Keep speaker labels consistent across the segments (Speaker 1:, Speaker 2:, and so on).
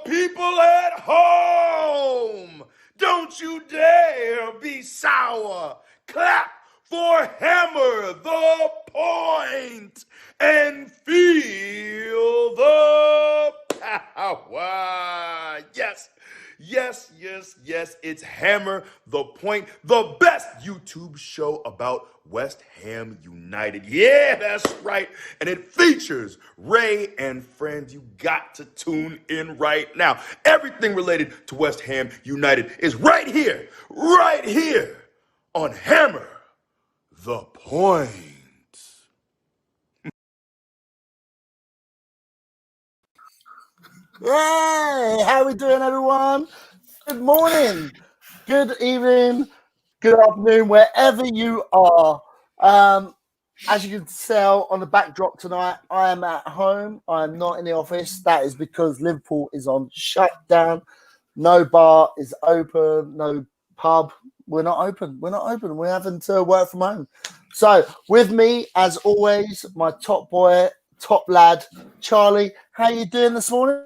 Speaker 1: people at home, don't you dare be sour. Clap for Hammer the Point and feel the power. Yes. Yes, yes, yes, it's Hammer the Point, the best YouTube show about West Ham United. Yeah, that's right. And it features Ray and friends. You got to tune in right now. Everything related to West Ham United is right here on Hammer the Point.
Speaker 2: Hey, how we doing, everyone? Good morning, good evening, good afternoon, wherever you are. As you can tell on the backdrop tonight, I am at home. I am not in the office. That is because Liverpool is on shutdown. No bar is open. No pub. We're not open. We're having to work from home. So with me, as always, my top boy, top lad, Charlie. How you doing this morning?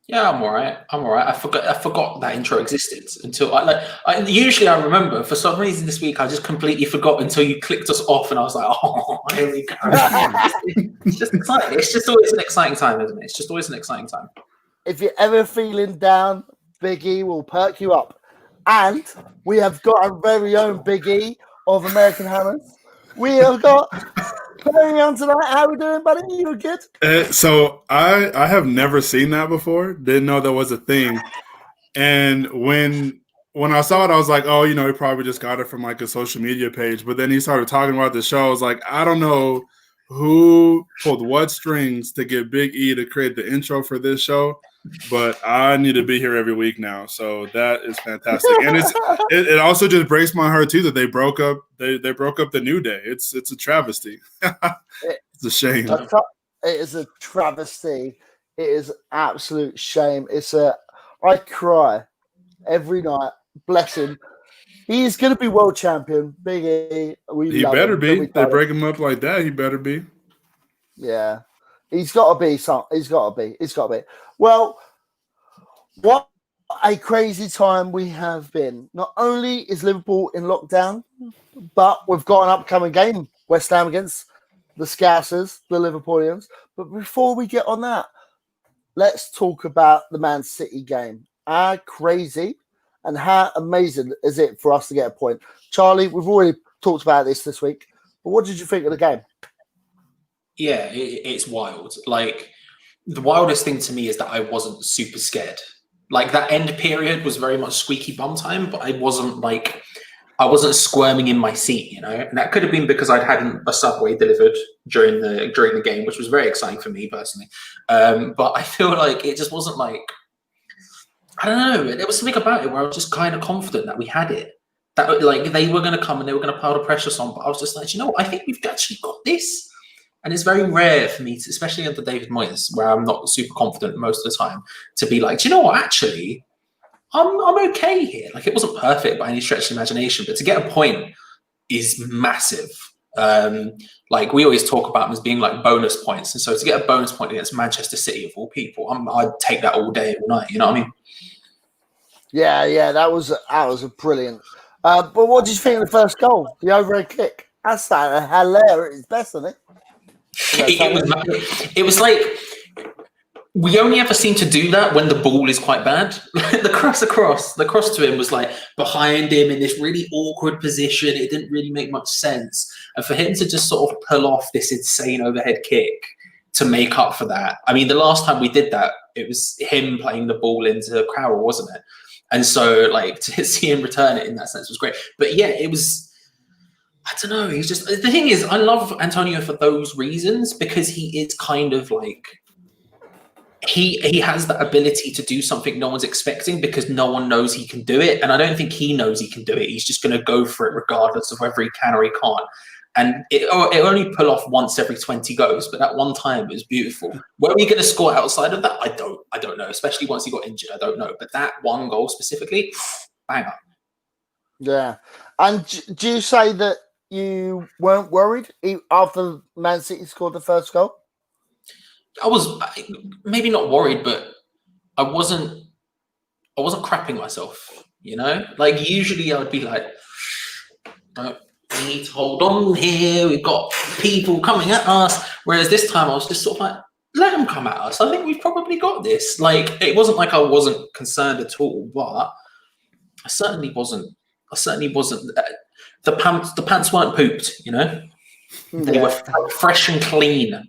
Speaker 3: Yeah, I'm all right. I forgot that intro existed until usually I remember. For some reason this week I just completely forgot until you clicked us off, and I was like, "Oh, here we go." It's just exciting. It's just always an exciting time, isn't it? It's just always an exciting time.
Speaker 2: If you're ever feeling down, Big E will perk you up, and we have got our very own Big E of American Hammers. We have got. Playing on tonight. How we doing, buddy? You good?
Speaker 4: So I have never seen that before. Didn't know that was a thing. And when I saw it, I was like, oh, he probably just got it from like a social media page. But then he started talking about the show. I was like, I don't know who pulled what strings to get Big E to create the intro for this show, but I need to be here every week now. So that is fantastic. And it also just breaks my heart too that they broke up. They broke up the New Day. It's a travesty. It's a shame.
Speaker 2: It is a travesty. It is an absolute shame. I cry every night. Bless him. He's going to be world champion. Big E.
Speaker 4: He better be. They break him up like that. He better be.
Speaker 2: Yeah. He's got to be. He's got to be. Well, what a crazy time we have been. Not only is Liverpool in lockdown, but we've got an upcoming game, West Ham against the Scousers, the Liverpoolians. But before we get on that, let's talk about the Man City game. How crazy and how amazing is it for us to get a point? Charlie, we've already talked about this week, but what did you think of the game?
Speaker 3: Yeah, it's wild. Like, the wildest thing to me is that I wasn't super scared. Like, that end period was very much squeaky bum time, but I wasn't squirming in my seat, And that could have been because I'd had a Subway delivered during the game, which was very exciting for me personally. But I feel like it just wasn't like, I don't know. There was something about it where I was just kind of confident that we had it. That like they were going to come and they were going to pile the pressure on. But I was just like, I think we've actually got this. And it's very rare for me, especially under David Moyes, where I'm not super confident most of the time, to be like, do you know what? Actually, I'm okay here. Like, it wasn't perfect by any stretch of the imagination, but to get a point is massive. Like, we always talk about them as being like bonus points, and so to get a bonus point against Manchester City of all people, I'd take that all day, all night. You know what I mean?
Speaker 2: Yeah, that was a brilliant. But what did you think of the first goal, the overhead kick? That's hilarious, best, isn't it?
Speaker 3: It was like, we only ever seem to do that when the ball is quite bad. the cross to him was like behind him in this really awkward position. It didn't really make much sense. And for him to just sort of pull off this insane overhead kick to make up for that. I mean, the last time we did that, it was him playing the ball into Crowell, wasn't it? And so, like, to see him return it in that sense was great. But yeah, it was, I don't know. He's just, the thing is, I love Antonio for those reasons, because he is kind of like, he has that ability to do something no one's expecting because no one knows he can do it. And I don't think he knows he can do it. He's just going to go for it regardless of whether he can or he can't. And it only pull off once every 20 goes, but that one time it was beautiful. Were we going to score outside of that? I don't know, especially once he got injured. I don't know. But that one goal specifically, bang up.
Speaker 2: Yeah. And do you say that you weren't worried after Man City scored the first goal?
Speaker 3: I was maybe not worried, but I wasn't crapping myself, you know? Like, usually I would be like, "Don't need to hold on here. We've got people coming at us." Whereas this time I was just sort of like, let them come at us. I think we've probably got this. Like, it wasn't like I wasn't concerned at all, but I certainly wasn't. The pants weren't pooped, you know? They were fresh and clean.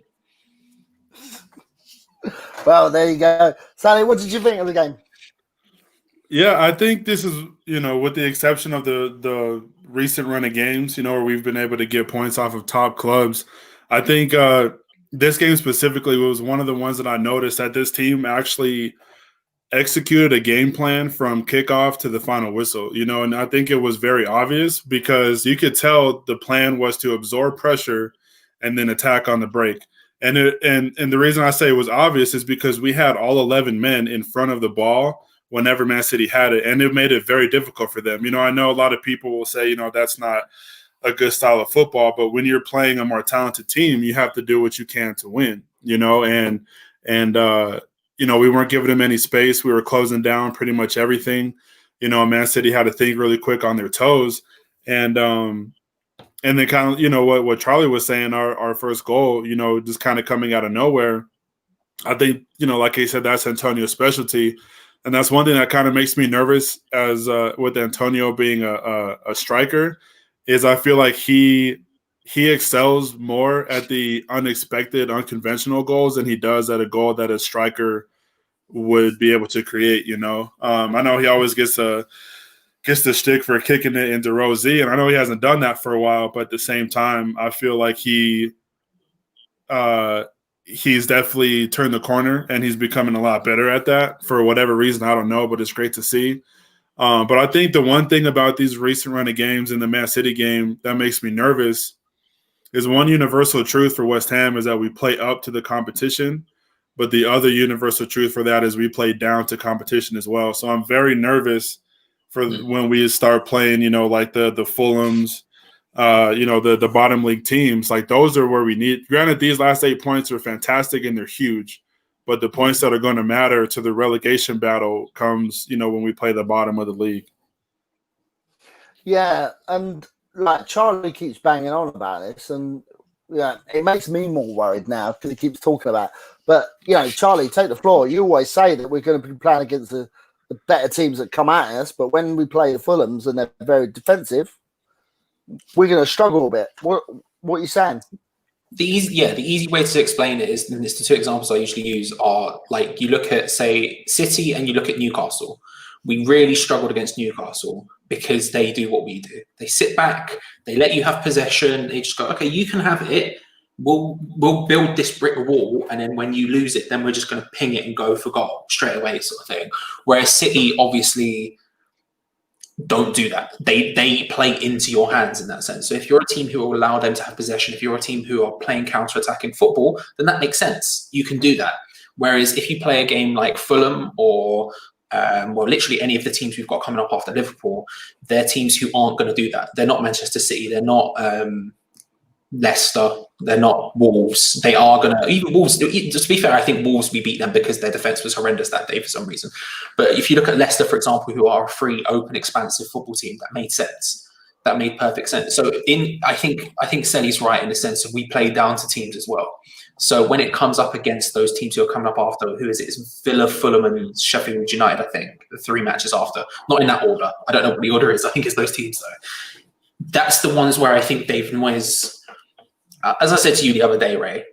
Speaker 2: Well, there you go. Sally, what did you think of the game?
Speaker 4: Yeah, I think this is, with the exception of the recent run of games, where we've been able to get points off of top clubs. I think this game specifically was one of the ones that I noticed that this team actually executed a game plan from kickoff to the final whistle, and I think it was very obvious because you could tell the plan was to absorb pressure and then attack on the break. And the reason I say it was obvious is because we had all 11 men in front of the ball whenever Man City had it, and it made it very difficult for them. I know a lot of people will say, that's not a good style of football, but when you're playing a more talented team, you have to do what you can to win, and we weren't giving them any space. We were closing down pretty much everything. Man City had to think really quick on their toes. And then kind of, what Charlie was saying, our first goal, just kind of coming out of nowhere. I think, like he said, that's Antonio's specialty. And that's one thing that kind of makes me nervous as with Antonio being a striker is I feel like he excels more at the unexpected, unconventional goals than he does at a goal that a striker would be able to create, I know he always gets the stick for kicking it into Rosie, and I know he hasn't done that for a while, but at the same time, I feel like he's definitely turned the corner and he's becoming a lot better at that for whatever reason. I don't know, but it's great to see. But I think the one thing about these recent run of games in the Man City game that makes me nervous is one universal truth for West Ham is that we play up to the competition, but the other universal truth for that is we play down to competition as well. So I'm very nervous for when we start playing, like the Fulhams, the bottom league teams. Like those are where we need. Granted, these last 8 points are fantastic and they're huge, but the points that are going to matter to the relegation battle comes, when we play the bottom of the league.
Speaker 2: Yeah, and like Charlie keeps banging on about this, and it makes me more worried now because he keeps talking about it. But Charlie, take the floor. You always say that we're going to be playing against the better teams that come at us, but when we play the Fulhams and they're very defensive, we're going to struggle a bit. What are you saying?
Speaker 3: The easy way to explain it is, and it's the two examples I usually use are like you look at, say, City and you look at Newcastle. We really struggled against Newcastle because they do what we do. They sit back, they let you have possession, they just go, okay, you can have it. We'll build this brick wall, and then when you lose it, then we're just going to ping it and go for goal straight away, sort of thing. Whereas City obviously don't do that. They play into your hands in that sense. So if you're a team who will allow them to have possession, if you're a team who are playing counter-attacking football, then that makes sense. You can do that. Whereas if you play a game like Fulham or literally any of the teams we've got coming up after Liverpool, they're teams who aren't going to do that. They're not Manchester City. They're not Leicester. They're not Wolves. They are going to, even Wolves, just to be fair, I think Wolves, we beat them because their defence was horrendous that day for some reason. But if you look at Leicester, for example, who are a free, open, expansive football team, that made sense. That made perfect sense. So I think Selly's right in the sense of we play down to teams as well. So when it comes up against those teams who are coming up after, who is it? It's Villa, Fulham, and Sheffield United, I think, the 3 matches after. Not in that order. I don't know what the order is. I think it's those teams, though. That's the ones where I think David Moyes, as I said to you the other day, Ray,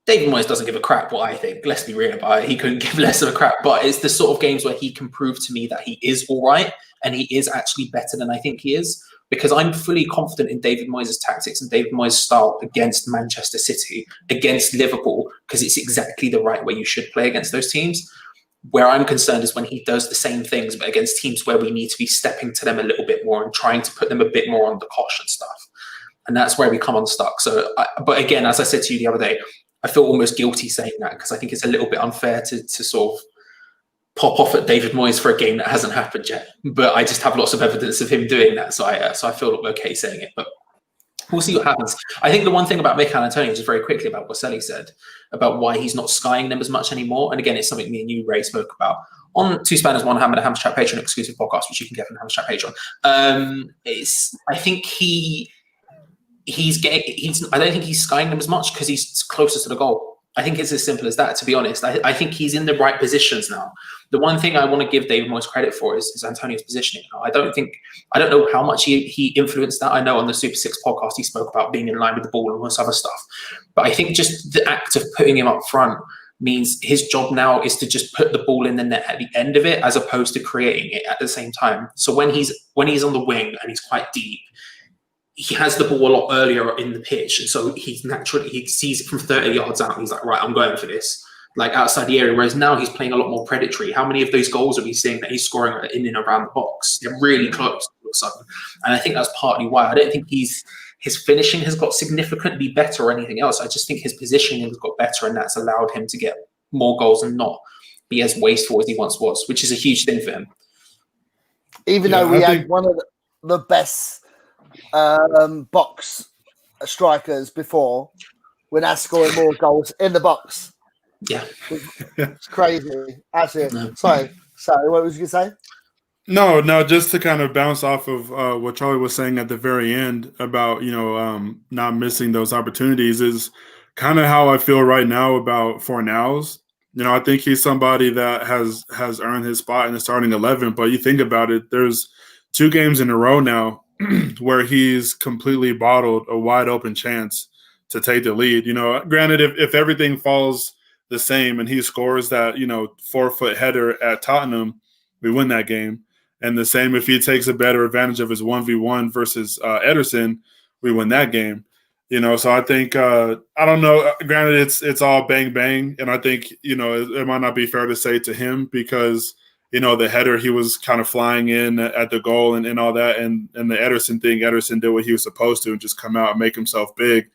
Speaker 3: David Moyes doesn't give a crap what I think. Let's be real about it. He couldn't give less of a crap. But it's the sort of games where he can prove to me that he is all right and he is actually better than I think he is. Because I'm fully confident in David Moyes' tactics and David Moyes' style against Manchester City, against Liverpool, because it's exactly the right way you should play against those teams. Where I'm concerned is when he does the same things, but against teams where we need to be stepping to them a little bit more and trying to put them a bit more on the caution stuff. And that's where we come unstuck. So, but again, as I said to you the other day, I feel almost guilty saying that because I think it's a little bit unfair to sort of pop off at David Moyes for a game that hasn't happened yet. But I just have lots of evidence of him doing that. So I feel okay saying it. But We'll see what happens. I think the one thing about Mikel Antonio, just very quickly about what Selly said about why he's not skying them as much anymore. And again, it's something me and you, Ray, spoke about on Two Spanners, One Hammer, the Hammer Chat Patreon exclusive podcast, which you can get from the Hammer Chat Patreon. I think I don't think he's skying them as much because he's closer to the goal. I think it's as simple as that, to be honest. I think he's in the right positions now. The one thing I want to give David Moyes credit for is Antonio's positioning. I don't know how much he influenced that. I know on the Super Six podcast he spoke about being in line with the ball and all this other stuff. But I think just the act of putting him up front means his job now is to just put the ball in the net at the end of it, as opposed to creating it at the same time. So when he's on the wing and he's quite deep, he has the ball a lot earlier in the pitch, and so he sees it from 30 yards out. And he's like, right, I'm going for this, like outside the area. Whereas now he's playing a lot more predatory. How many of those goals are we seeing that he's scoring in and around the box? They're really close all of a sudden, and I think that's partly why. I don't think his finishing has got significantly better or anything else. I just think his positioning has got better, and that's allowed him to get more goals and not be as wasteful as he once was, which is a huge thing for him.
Speaker 2: Even though we had one of the best box strikers before, we're now scoring more goals in the box.
Speaker 3: Yeah,
Speaker 2: it's crazy. Actually, no. Sorry, what was you gonna say?
Speaker 4: No, just to kind of bounce off of what Charlie was saying at the very end about not missing those opportunities is kind of how I feel right now about Fornals. I think he's somebody that has earned his spot in the starting 11. But you think about it, there's 2 games in a row now where he's completely bottled a wide open chance to take the lead. Granted, if everything falls the same and he scores that 4-foot header at Tottenham, we win that game. And the same if he takes a better advantage of his 1v1 versus Ederson, we win that game. So I think I don't know. Granted, it's all bang bang, and I think it might not be fair to say to him because the header, he was kind of flying in at the goal and all that. And the Ederson thing, Ederson did what he was supposed to and just come out and make himself big.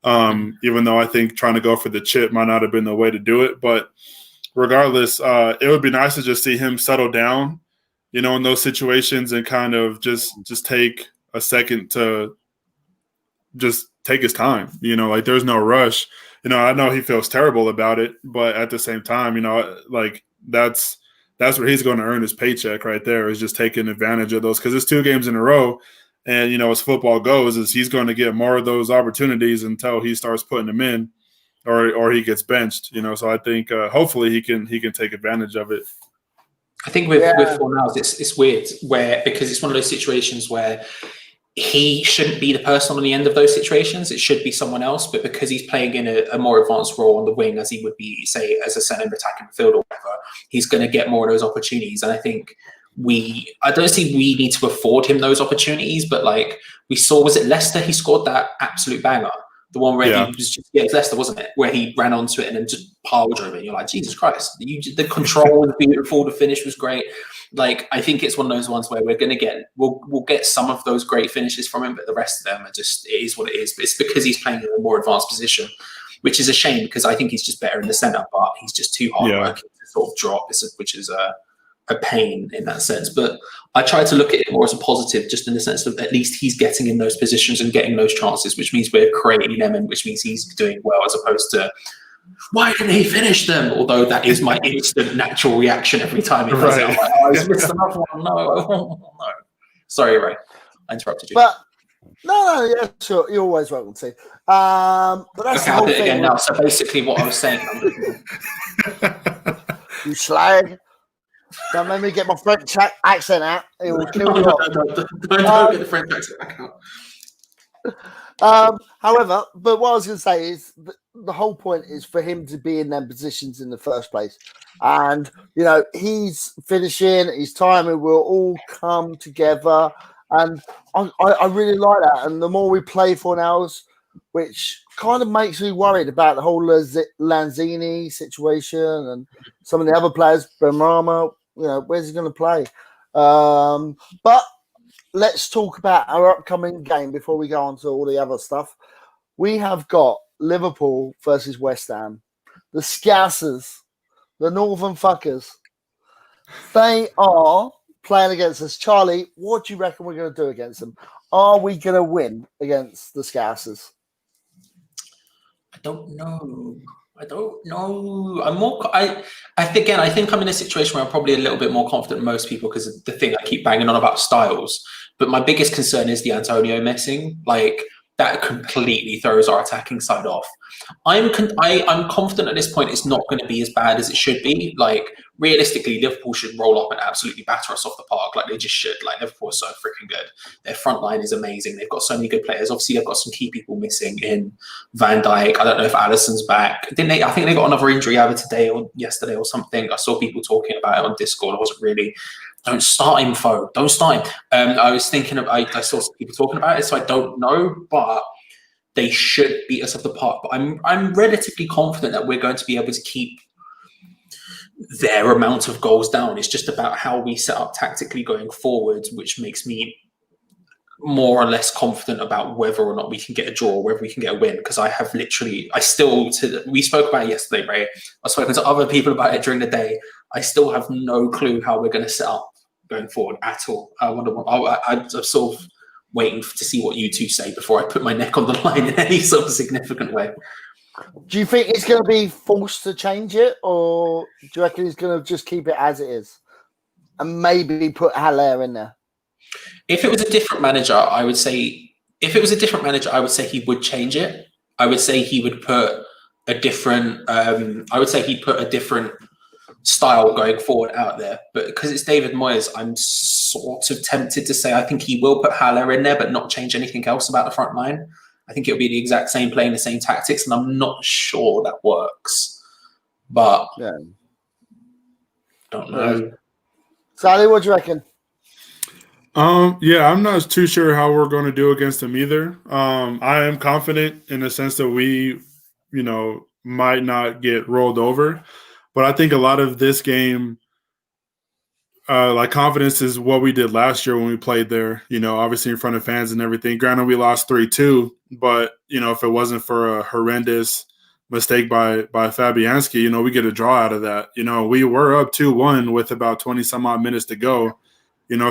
Speaker 4: Even though I think trying to go for the chip might not have been the way to do it. But regardless, it would be nice to just see him settle down, in those situations and kind of just take a second to just take his time. Like there's no rush. I know he feels terrible about it, but at the same time, like that's where he's going to earn his paycheck right there, is just taking advantage of those, because it's 2 games in a row. And, as football goes, is he's going to get more of those opportunities until he starts putting them in or he gets benched, So I think hopefully he can take advantage of it.
Speaker 3: I think with Fornals, it's weird because it's one of those situations where he shouldn't be the person on the end of those situations. It should be someone else. But because he's playing in a more advanced role on the wing, as he would be, say, as a centre attacking field or whatever, he's going to get more of those opportunities. And I think I don't see we need to afford him those opportunities. But like we saw, was it Leicester? He scored that absolute banger. The one where he was just, it's Leicester, wasn't it? Where he ran onto it and then just power drove it. And you're like, Jesus Christ. The control was beautiful. The finish was great. Like, I think it's one of those ones where we're going to we'll get some of those great finishes from him, but the rest of them are just, it is what it is. But it's because he's playing in a more advanced position, which is a shame because I think he's just better in the centre, but he's just too hard working to sort of drop, which is a pain in that sense. But I try to look at it more as a positive, just in the sense of at least he's getting in those positions and getting those chances, which means we're creating them and which means he's doing well, as opposed to why didn't he finish them? Although that is my instant natural reaction every time he does it. I'm like, oh, he's missed another one. No. Sorry, Ray. I interrupted you.
Speaker 2: But no, yeah, sure. You're always welcome to. But that's
Speaker 3: okay, I'll do it again now. So basically what I was saying.
Speaker 2: You slag. Don't make me get my French accent out. It will kill you off.
Speaker 3: Don't get the French accent back out.
Speaker 2: However, but what I was going to say is the whole point is for him to be in them positions in the first place. And, he's finishing, his timing will all come together. And I really like that. And the more we play Fornals, which kind of makes me worried about the whole Lanzini situation and some of the other players, Benrahma, where's he going to play? But let's talk about our upcoming game before we go on to all the other stuff. We have got Liverpool versus West Ham. The Scousers, the Northern Fuckers. They are playing against us. Charlie, what do you reckon we're going to do against them? Are we going to win against the Scousers?
Speaker 3: I don't know. I'm more. I think again. I think I'm in a situation where I'm probably a little bit more confident than most people because of the thing I keep banging on about styles. But my biggest concern is the Antonio missing. Like that completely throws our attacking side off. I'm confident at this point it's not going to be as bad as it should be. Like realistically, Liverpool should roll up and absolutely batter us off the park. Like they just should. Like Liverpool are so freaking good. Their front line is amazing. They've got so many good players. Obviously, they've got some key people missing in Van Dijk. I don't know if Alisson's back. Didn't they? I think they got another injury either today or yesterday or something. I saw people talking about it on Discord. I wasn't really. Don't start him, Fo. Don't start him. I was thinking of. I saw some people talking about it, so I don't know, but they should beat us off the park. But I'm relatively confident that we're going to be able to keep their amount of goals down. It's just about how we set up tactically going forward, which makes me more or less confident about whether or not we can get a draw or whether we can get a win. Because we spoke about it yesterday, Ray. I've spoken to other people about it during the day. I still have no clue how we're going to set up going forward at all. I'm sort of waiting to see what you two say before I put my neck on the line in any sort of significant way.
Speaker 2: Do you think it's going to be forced to change it, or do you reckon he's going to just keep it as it is and maybe put Haller in there?
Speaker 3: If it was a different manager, I would say he would change it. I would say he would put a different. He'd put a different style going forward out there. But because it's David Moyes, I'm sort of tempted to say I think he will put Haller in there, but not change anything else about the front line. I think it'll be the exact same, playing the same tactics, and I'm not sure that works. But don't know.
Speaker 2: Sally, what do you reckon?
Speaker 4: I'm not too sure how we're going to do against them either. I am confident in the sense that we, might not get rolled over, but I think a lot of this game, confidence is what we did last year when we played there, obviously in front of fans and everything. Granted, we lost 3-2, but, if it wasn't for a horrendous mistake by Fabianski, we get a draw out of that. We were up 2-1 with about 20 some odd minutes to go,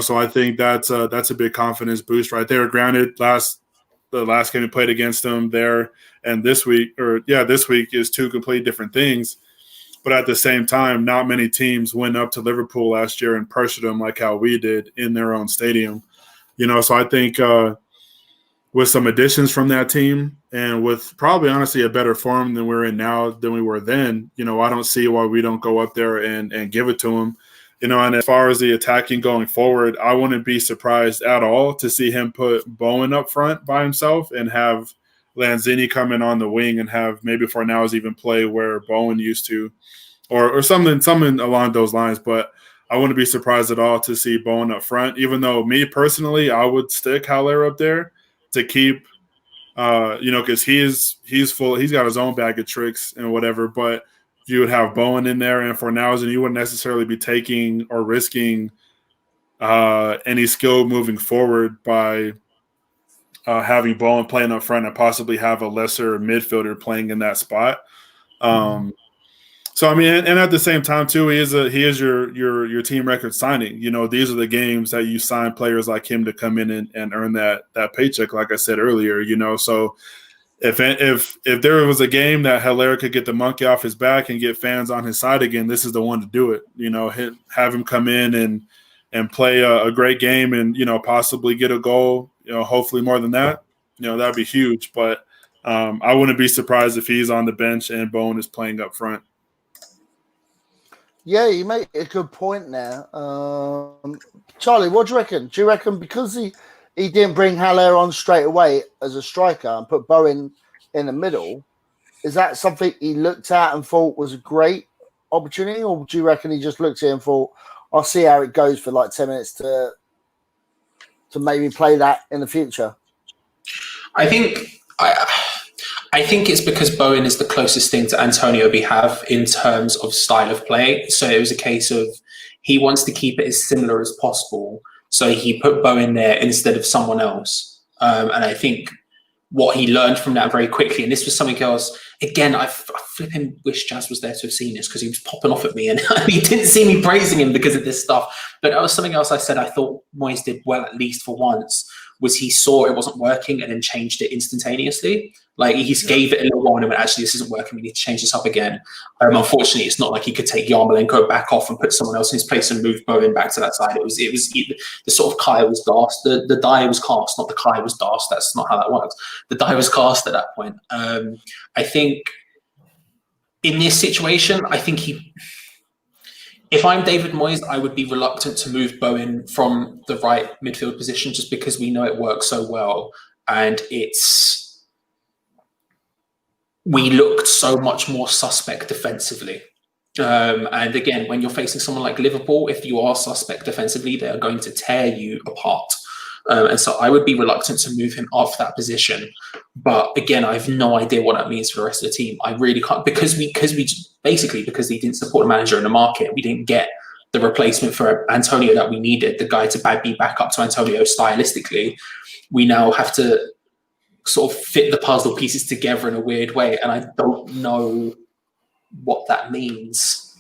Speaker 4: so I think that's a big confidence boost right there. Granted, the last game we played against them there and this week is two completely different things. But at the same time, not many teams went up to Liverpool last year and pressured them like how we did in their own stadium. So I think with some additions from that team and with probably honestly a better form than we're in now than we were then, I don't see why we don't go up there and give it to them. And as far as the attacking going forward, I wouldn't be surprised at all to see him put Bowen up front by himself and have Lanzini come in on the wing and have maybe Fornals even play where Bowen used to, or something along those lines. But I wouldn't be surprised at all to see Bowen up front, even though me personally, I would stick Haller up there to keep, because he's full. He's got his own bag of tricks and whatever, but you would have Bowen in there and Fornals, and you wouldn't necessarily be taking or risking any skill moving forward by having Bowen playing up front and possibly have a lesser midfielder playing in that spot. So I mean, and at the same time too, he is your team record signing. These are the games that you sign players like him to come in and earn that paycheck. Like I said earlier, so. If there was a game that Haller could get the monkey off his back and get fans on his side again, this is the one to do it. Have him come in and play a great game and possibly get a goal. Hopefully more than that. That'd be huge. But I wouldn't be surprised if he's on the bench and Bowen is playing up front.
Speaker 2: Yeah, you make a good point there, Charlie. What do you reckon? Do you reckon because he didn't bring Haller on straight away as a striker and put Bowen in the middle, is that something he looked at and thought was a great opportunity? Or do you reckon he just looked at it and thought, I'll see how it goes for like 10 minutes to maybe play that in the future?
Speaker 3: I think it's because Bowen is the closest thing to Antonio we have in terms of style of play. So it was a case of he wants to keep it as similar as possible. So he put Bowen there instead of someone else. And I think what he learned from that very quickly, and this was something else, again, I flipping wish Jazz was there to have seen this because he was popping off at me and he didn't see me praising him because of this stuff. But that was something else I said I thought Moyes did well, at least for once, was he saw it wasn't working and then changed it instantaneously. Like he gave it a little while and went, actually, this isn't working. We need to change this up again. Unfortunately, it's not like he could take Yarmolenko back off and put someone else in his place and move Bowen back to that side. It was the sort of Kai was cast. The die was cast, not the Kai was cast. That's not how that works. The die was cast at that point. I think in this situation, if I'm David Moyes, I would be reluctant to move Bowen from the right midfield position just because we know it works so well. And we looked so much more suspect defensively. And again, when you're facing someone like Liverpool, if you are suspect defensively, they are going to tear you apart. And so I would be reluctant to move him off that position. But again, I have no idea what that means for the rest of the team. I really can't, because they didn't support the manager in the market. We didn't get the replacement for Antonio that we needed, the guy to be back up to Antonio stylistically. We now have to sort of fit the puzzle pieces together in a weird way. And I don't know what that means.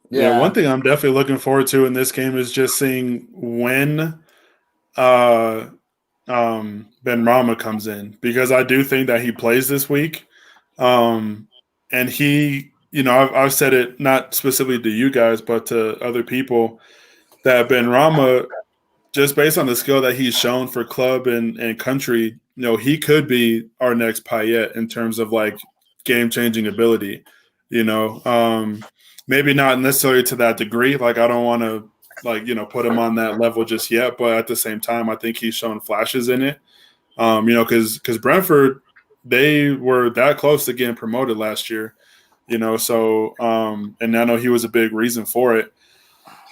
Speaker 4: Yeah, one thing I'm definitely looking forward to in this game is just seeing when Benrahma comes in, because I do think that he plays this week. And he, I've said it not specifically to you guys, but to other people, that Benrahma, just based on the skill that he's shown for club and country, he could be our next Payet in terms of like game-changing ability. Maybe not necessarily to that degree. Like I don't want to put him on that level just yet, but at the same time, I think he's shown flashes in it. Because Brentford, they were that close to getting promoted last year. So and I know he was a big reason for it.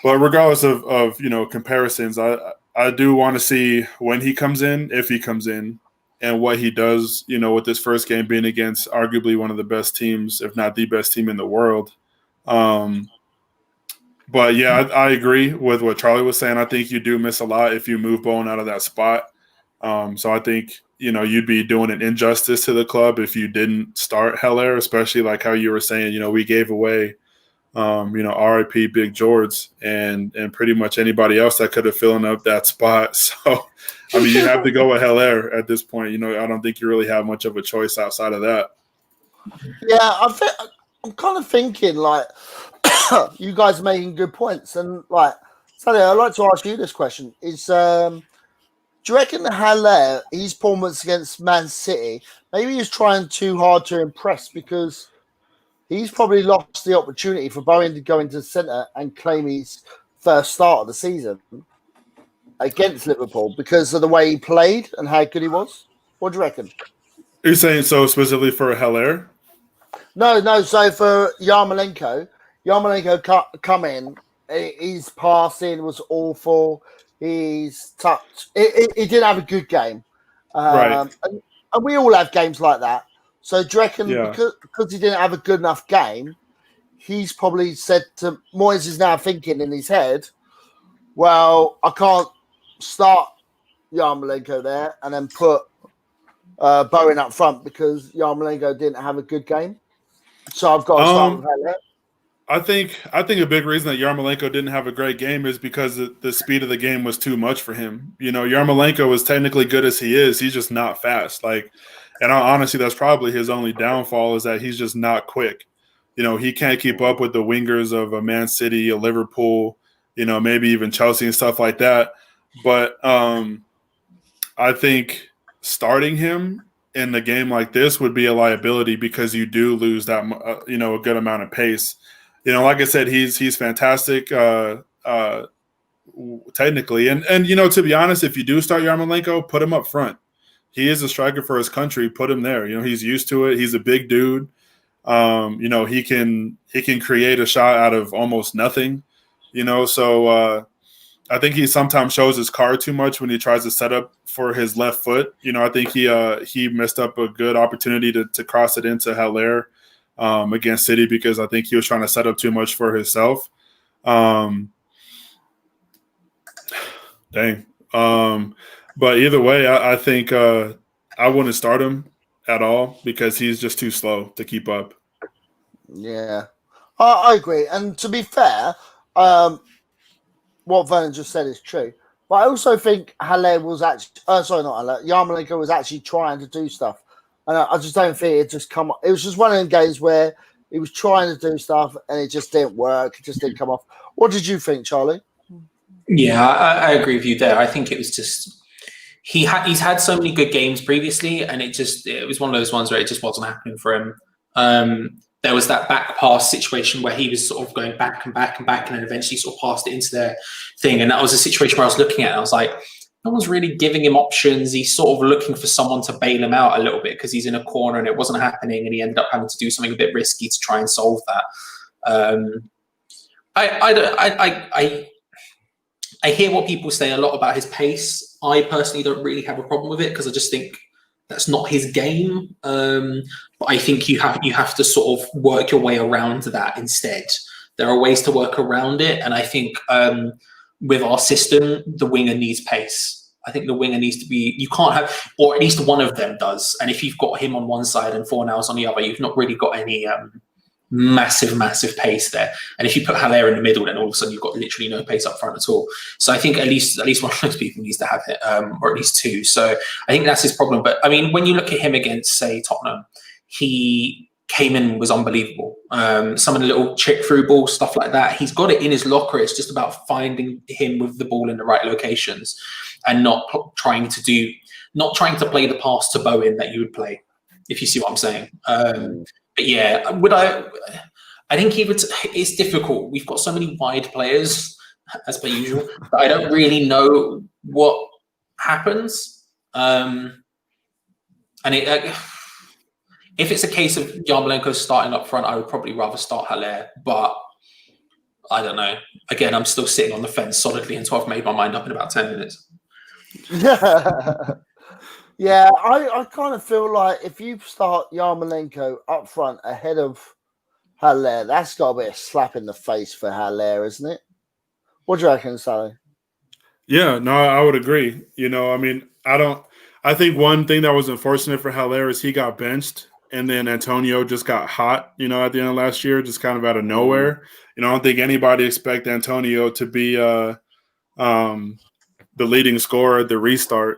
Speaker 4: But regardless of comparisons, I do want to see when he comes in, if he comes in, and what he does, with this first game being against arguably one of the best teams, if not the best team in the world. But yeah, I agree with what Charlie was saying. I think you do miss a lot if you move Bowen out of that spot. So I think, you'd be doing an injustice to the club if you didn't start Haller, especially like how you were saying, we gave away, RIP Big George and pretty much anybody else that could have filled up that spot. So, I mean, you have to go with Haller at this point. I don't think you really have much of a choice outside of that.
Speaker 2: Yeah, I'm kind of thinking like you guys are making good points, and like Sally, I'd like to ask you this question: do you reckon Haller, his performance against Man City, maybe he's trying too hard to impress because he's probably lost the opportunity for Bowen to go into the centre and claim his first start of the season against Liverpool because of the way he played and how good he was? What do you reckon?
Speaker 4: You're saying so specifically for Haller?
Speaker 2: No. So for Yarmolenko come in, his passing was awful. He's touch. He didn't have a good game,
Speaker 4: Right?
Speaker 2: And we all have games like that. So do you reckon
Speaker 4: Yeah.
Speaker 2: because he didn't have a good enough game, he's probably said to Moyes is now thinking in his head, well, I can't start Yarmolenko there and then put Bowen up front because Yarmolenko didn't have a good game. So I've got to start with Haller.
Speaker 4: I think a big reason that Yarmolenko didn't have a great game is because the speed of the game was too much for him. Yarmolenko is technically good as he is. He's just not fast. And honestly, that's probably his only downfall is that he's just not quick. He can't keep up with the wingers of a Man City, a Liverpool, maybe even Chelsea and stuff like that. But I think starting him in a game like this would be a liability because you do lose that, a good amount of pace. Like I said, he's fantastic technically. And to be honest, if you do start Yarmolenko, put him up front. He is a striker for his country. Put him there. He's used to it. He's a big dude. He can create a shot out of almost nothing. So I think he sometimes shows his card too much when he tries to set up for his left foot. I think he messed up a good opportunity to cross it into Haller against City because I think he was trying to set up too much for himself. But either way, I think I wouldn't start him at all because he's just too slow to keep up.
Speaker 2: Yeah, I agree. And to be fair, what Vernon just said is true. But I also think Haller was actually, sorry, not Haller, Yarmolenko was actually trying to do stuff. And I just don't think it just come. It was just one of them games where he was trying to do stuff and it just didn't work. It just didn't come off. What did you think, Charlie?
Speaker 3: Yeah, I agree with you there. I think it was just he's had so many good games previously, and it was one of those ones where it just wasn't happening for him. There was that back pass situation where he was sort of going back and back and back, and then eventually sort of passed it into their thing. And that was a situation where I was looking at it, and I was like, no one's really giving him options. He's sort of looking for someone to bail him out a little bit because he's in a corner and it wasn't happening, and he ended up having to do something a bit risky to try and solve that. I hear what people say a lot about his pace. I personally don't really have a problem with it because I just think that's not his game. But I think you have to sort of work your way around that instead. There are ways to work around it, and I think with our system, the winger needs pace. I think the winger needs to be. You can't have, or at least one of them does. And if you've got him on one side and Fornals on the other, you've not really got any massive pace there. And if you put Haller in the middle, then all of a sudden you've got literally no pace up front at all. So I think at least one of those people needs to have it, or at least two. So I think that's his problem. But I mean, when you look at him against, say, Tottenham, he came in and was unbelievable. Some of the little chip through balls, stuff like that. He's got it in his locker. It's just about finding him with the ball in the right locations and not trying to play the pass to Bowen that you would play, if you see what I'm saying. But yeah, I think it's difficult. We've got so many wide players, as per usual, that I don't really know what happens. And if it's a case of Yarmolenko starting up front, I would probably rather start Haller. But I don't know. Again, I'm still sitting on the fence solidly until I've made my mind up in about 10 minutes.
Speaker 2: Yeah, I kind of feel like if you start Yarmolenko up front ahead of Haller, that's got to be a slap in the face for Haller, isn't it? What do you reckon, Sally?
Speaker 4: Yeah, no, I would agree. I mean, I think one thing that was unfortunate for Haller is he got benched and then Antonio just got hot, at the end of last year, just kind of out of nowhere. I don't think anybody expect Antonio to be the leading scorer at the restart,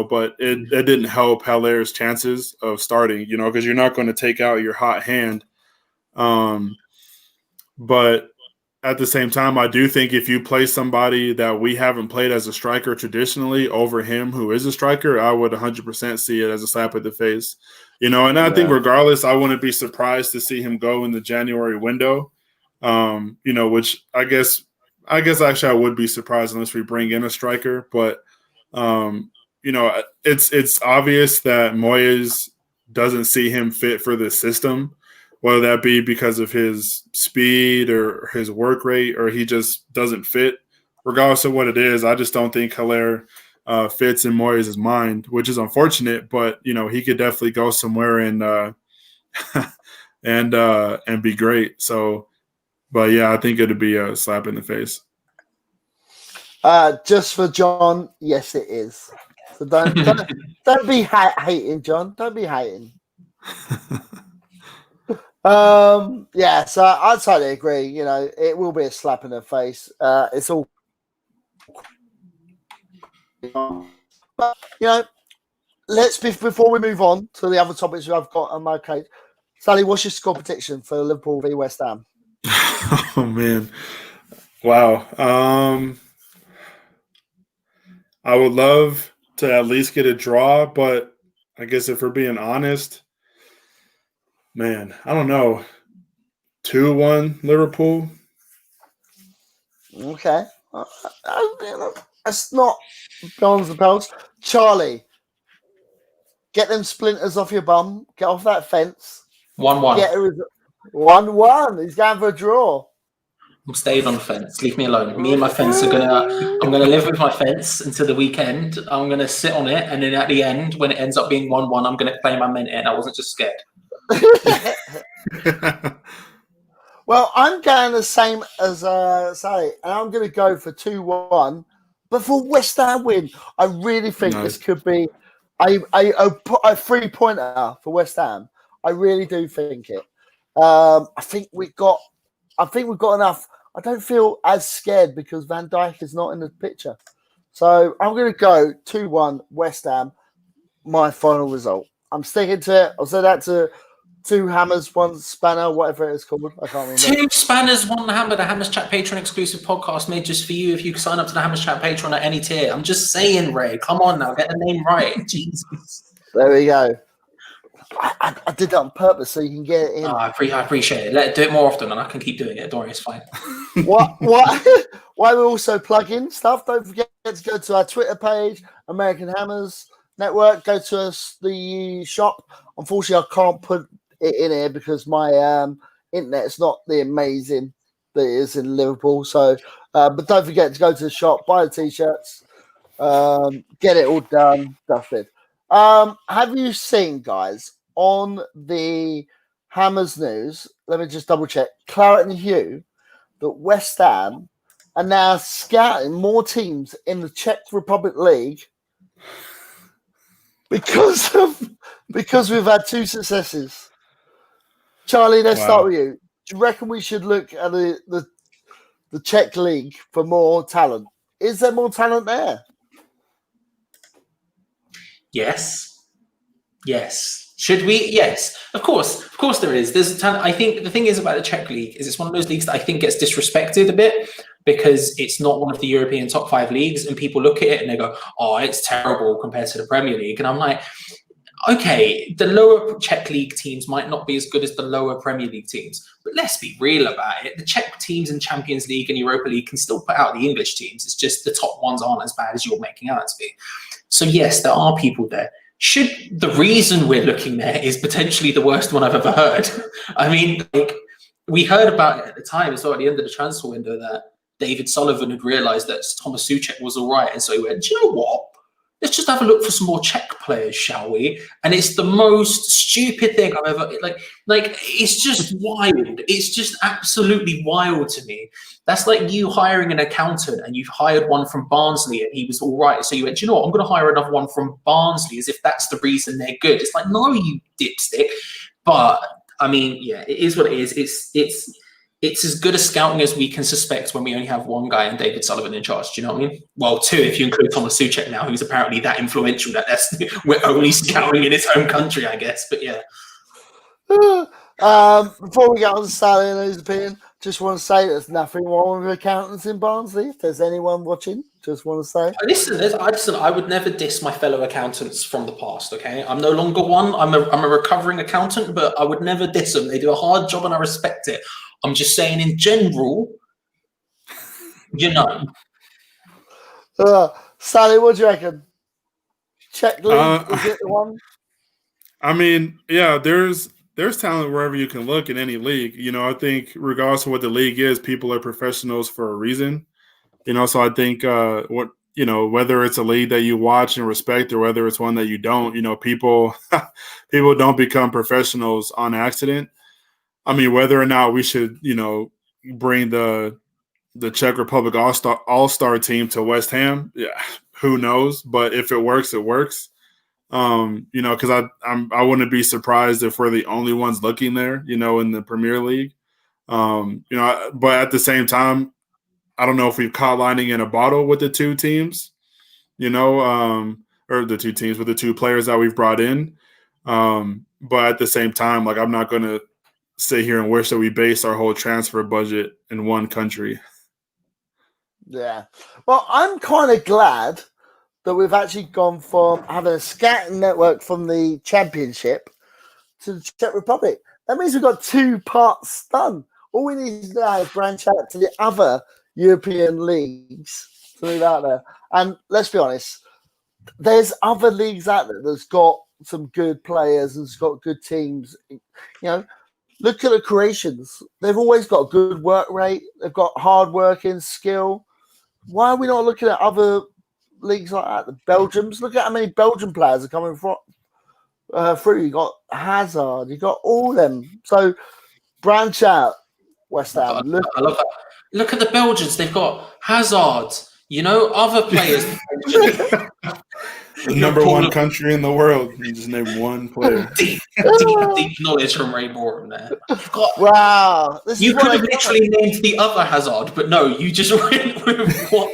Speaker 4: but it didn't help Haller's chances of starting, because you're not going to take out your hot hand. But at the same time, I do think if you play somebody that we haven't played as a striker traditionally over him who is a striker, I would 100% see it as a slap at the face. And I think regardless, I wouldn't be surprised to see him go in the January window, which I guess actually I would be surprised unless we bring in a striker. But, it's obvious that Moyes doesn't see him fit for this system, whether that be because of his speed or his work rate, or he just doesn't fit. Regardless of what it is, I just don't think Haller fits in Moyes' mind, which is unfortunate. But he could definitely go somewhere and and be great. So, but yeah, I think it'd be a slap in the face.
Speaker 2: Just for John, yes, it is. So don't be hating, John. Don't be hating. Yeah, so I totally agree. It will be a slap in the face. It's all, but before we move on to the other topics I've got on my case. Sally, what's your score prediction for Liverpool v West Ham?
Speaker 4: Oh man, wow. I would love to at least get a draw, but I guess if we're being honest, man, I don't know. 2-1 Liverpool.
Speaker 2: Okay. That's not beyond the bells. Charlie, get them splinters off your bum. Get off that fence.
Speaker 3: 1-1.
Speaker 2: 1-1. He's going for a draw.
Speaker 3: I'm staying on the fence. Leave me alone. Me and my fence I'm gonna live with my fence until the weekend. I'm gonna sit on it, and then at the end, when it ends up being 1-1, I'm gonna claim I meant it. I wasn't just scared.
Speaker 2: Well, I'm going the same as Sally, and I'm going to go for 2-1, but for West Ham win. I really think this could be I put a 3-pointer for West Ham. I really do think it. I think we've got enough. I don't feel as scared because Van Dijk is not in the picture. So I'm going to go 2-1 West Ham. My final result. I'm sticking to it. I'll say that to 2 hammers, 1 spanner, whatever it is called. I can't remember.
Speaker 3: 2 spanners, 1 hammer. The Hammers Chat Patreon exclusive podcast made just for you. If you sign up to the Hammers Chat Patreon at any tier, I'm just saying, Ray. Come on now, get the name right. Jesus.
Speaker 2: There we go. I did that on purpose so you can get it in.
Speaker 3: I appreciate it. Do it more often, and I can keep doing it. Don't worry, it's fine.
Speaker 2: What? Why we also plug in stuff? Don't forget to go to our Twitter page, American Hammers Network. Go to the shop. Unfortunately, I can't put it in here because my internet is not the amazing that it is in Liverpool. So, but don't forget to go to the shop, buy the t-shirts, get it all done, dusted. Have you seen, guys, on the Hammers news? Let me just double check. Claret and Hugh, that West Ham are now scouting more teams in the Czech Republic League because we've had 2 successes. Charlie, let's start with you. Do you reckon we should look at the Czech League for more talent? Is there more talent there?
Speaker 3: Yes. Should we? Yes. Of course there is. There's a talent. I think the thing is about the Czech League is it's one of those leagues that I think gets disrespected a bit because it's not one of the European top 5 leagues, and people look at it and they go, "Oh, it's terrible compared to the Premier League." And I'm like, okay, the lower Czech League teams might not be as good as the lower Premier League teams, but let's be real about it. The Czech teams in Champions League and Europa League can still put out the English teams. It's just the top ones aren't as bad as you're making out to be. So yes, there are people there. Should the reason we're looking there is potentially the worst one I've ever heard. I mean, like, we heard about it at the time, so at the end of the transfer window, that David Sullivan had realised that Thomas Souček was all right, and so he went, "Do you know what? Let's just have a look for some more Czech players, shall we?" And it's the most stupid thing I've ever like. It's just wild. It's just absolutely wild to me. That's like you hiring an accountant and you've hired one from Barnsley and he was all right. So you went, "Do you know what? I'm going to hire another one from Barnsley," as if that's the reason they're good. It's like, no, you dipstick. But I mean, yeah, it is what it is. It's as good a scouting as we can suspect when we only have 1 guy and David Sullivan in charge. Do you know what I mean? Well, 2 if you include Thomas Souček now, who's apparently that influential that we're only scouting in his home country, I guess. But yeah.
Speaker 2: Before we get on to Sally and his opinion, just want to say there's nothing wrong with accountants in Barnsley. If there's anyone watching, just want to say.
Speaker 3: Listen, I would never diss my fellow accountants from the past, okay? I'm no longer one. I'm a recovering accountant, but I would never diss them. They do a hard job and I respect it. I'm just saying in general, you know.
Speaker 2: Sally, what do you reckon? Czech League, is it the one?
Speaker 4: I mean, yeah, there's talent wherever you can look in any league. You know, I think regardless of what the league is, people are professionals for a reason. You know, so I think whether it's a league that you watch and respect or whether it's one that you don't, you know, people don't become professionals on accident. I mean, whether or not we should, you know, bring the Czech Republic All-Star team to West Ham, yeah, who knows? But if it works, it works. You know, because I wouldn't be surprised if we're the only ones looking there, you know, in the Premier League. You know, but at the same time, I don't know if we've caught lightning in a bottle with the 2 teams, you know, or the 2 teams with the 2 players that we've brought in. But at the same time, like, I'm not going to sit here and wish that we base our whole transfer budget in one country.
Speaker 2: Yeah. Well, I'm kind of glad that we've actually gone from having a scouting network from the Championship to the Czech Republic. That means we've got 2 parts done. All we need to do is branch out to the other European leagues to move out there. And let's be honest, there's other leagues out there that's got some good players and it's got good teams. You know, look at the Croatians. They've always got a good work rate. They've got hard working, skill. Why are we not looking at other leagues like that? The Belgians. Look at how many Belgian players are coming through. You got Hazard. You got all them. So branch out, West Ham.
Speaker 3: I love that. Look at the Belgians. They've got Hazard, You know, other players.
Speaker 4: The number one country in the world. You just name one player.
Speaker 3: Deep knowledge from Ray Borum there. God,
Speaker 2: Wow.
Speaker 3: you could have literally named the other Hazard, but no, you just went with what?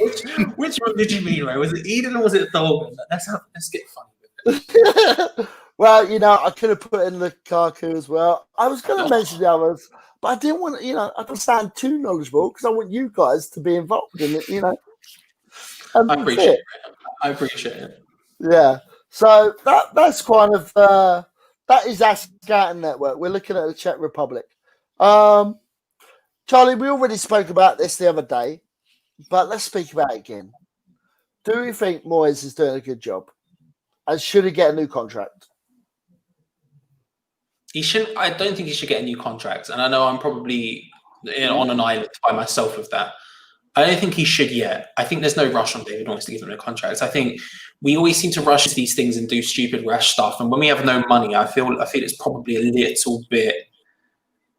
Speaker 3: Which one did you mean, Ray? Was it Eden or was it Thorgan? Let's get funny with it.
Speaker 2: Well, you know, I could have put in Lukaku as well. I was going to mention the others, but I didn't want to, you know, I don't sound too knowledgeable because I want you guys to be involved in it, you know. And
Speaker 3: I appreciate it. I appreciate it.
Speaker 2: Yeah. So that's kind of that is our scouting network. We're looking at the Czech Republic. Charlie, we already spoke about this the other day, but let's speak about it again. Do you think Moyes is doing a good job? And should he get a new contract?
Speaker 3: He shouldn't. I don't think he should get a new contract. And I know I'm probably on an island by myself with that. I don't think he should yet. I think there's no rush on David Moyes to give him a contract. I think we always seem to rush into these things and do stupid, rash stuff. And when we have no money, I feel it's probably a little bit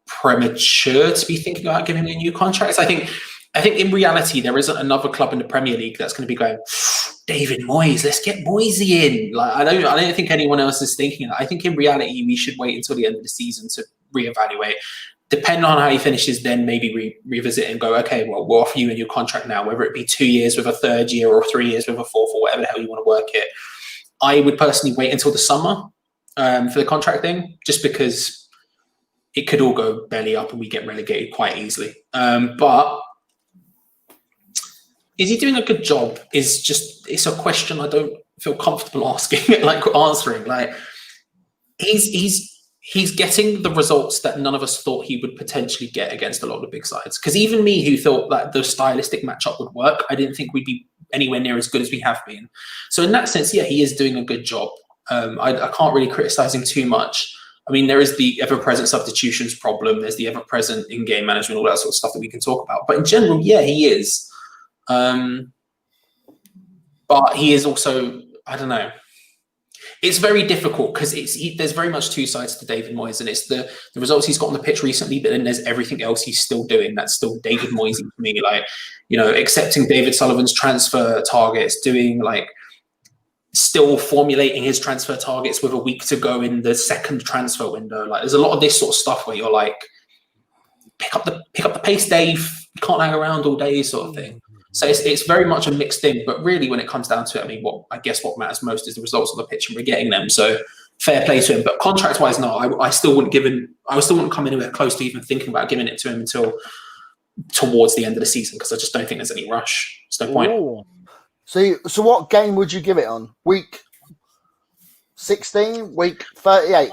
Speaker 3: premature to be thinking about giving him a new contract. I think in reality, there isn't another club in the Premier League that's going to be going, David Moyes, let's get Moyesy in. Like I don't think anyone else is thinking that. I think in reality, we should wait until the end of the season to reevaluate. Depending on how he finishes, then maybe revisit and go, okay, well, we'll offer you a new contract now, whether it be 2 years with a third year or 3 years with a fourth or whatever the hell you want to work it. I would personally wait until the summer for the contract thing, just because it could all go belly up and we get relegated quite easily. But is he doing a good job? It's a question I don't feel comfortable asking, like answering. Like he's getting the results that none of us thought he would potentially get against a lot of the big sides. Because even me, who thought that the stylistic matchup would work, I didn't think we'd be anywhere near as good as we have been. So in that sense, yeah, he is doing a good job. I can't really criticize him too much. I mean, there is the ever-present substitutions problem. There's the ever-present in-game management, all that sort of stuff that we can talk about. But in general, yeah, he is. But he is also, I don't know. It's very difficult because there's very much two sides to David Moyes, and it's the results he's got on the pitch recently, but then there's everything else he's still doing. That's still David Moyes for me. Like, you know, accepting David Sullivan's transfer targets, doing like still formulating his transfer targets with a week to go in the second transfer window. Like, there's a lot of this sort of stuff where you're like, pick up the pace, Dave. You can't hang around all day, sort of thing. So it's very much a mixed thing, but really when it comes down to it, I mean, what matters most is the results on the pitch, and we're getting them. So fair play to him. But contract-wise, no, I still wouldn't come anywhere close to even thinking about giving it to him until towards the end of the season, because I just don't think there's any rush. There's no point.
Speaker 2: Ooh. So what game would you give it on? Week 16, week 38?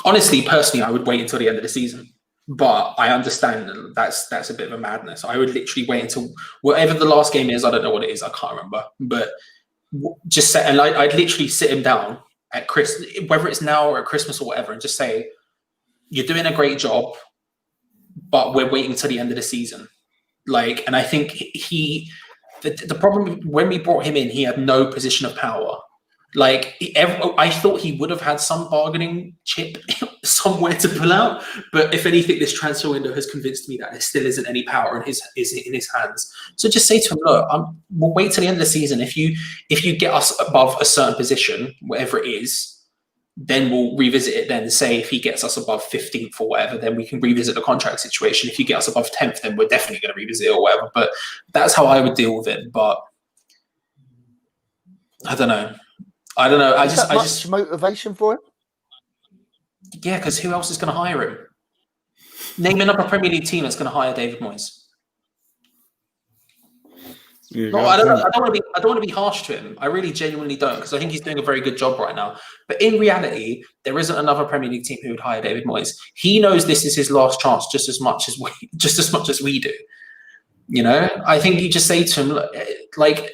Speaker 3: Honestly, personally, I would wait until the end of the season. But I understand that's a bit of a madness. I would literally wait until whatever the last game is. I don't know what it is. I can't remember. But just say, and I'd literally sit him down at Christmas, whether it's now or at Christmas or whatever, and just say, "You're doing a great job, but we're waiting until the end of the season." Like, and I think the problem when we brought him in, he had no position of power. Like, I thought he would have had some bargaining chip somewhere to pull out, but if anything, this transfer window has convinced me that there still isn't any power in his hands. So just say to him, look, we'll wait till the end of the season. If you get us above a certain position, whatever it is, then we'll revisit it then. Say if he gets us above 15th or whatever, then we can revisit the contract situation. If you get us above 10th, then we're definitely going to revisit it or whatever. But that's how I would deal with it. But I don't know. I just
Speaker 2: motivation for it.
Speaker 3: Yeah, because who else is going to hire him? Name another Premier League team that's going to hire David Moyes. No, I don't want to be harsh to him. I really genuinely don't, because I think he's doing a very good job right now. But in reality, there isn't another Premier League team who would hire David Moyes. He knows this is his last chance, just as much as we do. You know, I think you just say to him, like,